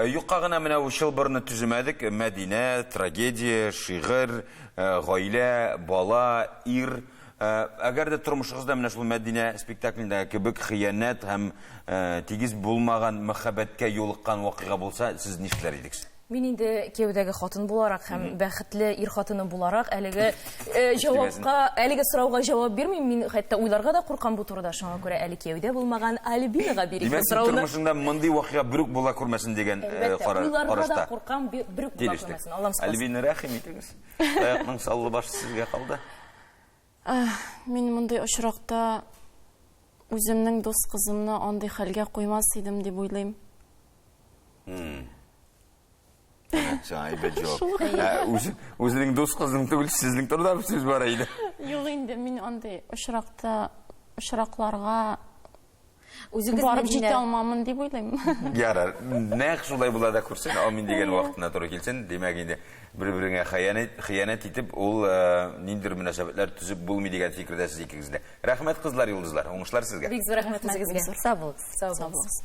Юкка гына менә ул чылбырны түземәдек. Мәдинә, трагедия, шигырь, гаилә, бала, ир. Әгәр дә тормышыгызда менә шул Мәдинә спектаклендә кебек хыянәт һәм тигез булмаган мәхәббәткә юлыккан вакыйга булса, сез нишләр идегез? Мин инде кияүдәге хатын буларак һәм бәхетле ир хатыны буларак әлеге җавапка, әлеге сорауга җавап бирмим. Мин хәтта уйларга да куркам бу турыда. Шуңа күрә әле кияүдә булмаган Альбинага бирик сорауны. Тормышында мондый вакыйга берүк була күрмәсен дигән карашта. Уйларга да куркам, берүк була күрмәсен. Аллам сакласын. Альбина, рәхим итегез. Аякның саллы башы сезгә калды. Мин мондый очракта үземнең дус кызымны андый хәлгә куймас идем дип уйлыйм. Үзенең дус кызың түгел, сезнең турыда бер сүз бар иде. Юк инде, мин андый очракларга Үзегез барып җитә алмамын дип уйлыйм. Ярар, нәкъ шулай була да күрсен, амин дигән вакытына туры килсен. Димәк инде бер-береңә хыянәт итеп, ул ниндидер мөнәсәбәтләр төзеп булмый дигән фикердә сез икегез дә. Рәхмәт кызлар, йолдызлар. Уңышлар сезгә. Бик зур рәхмәт үзегезгә. Сау булыгыз. Сау булыгыз.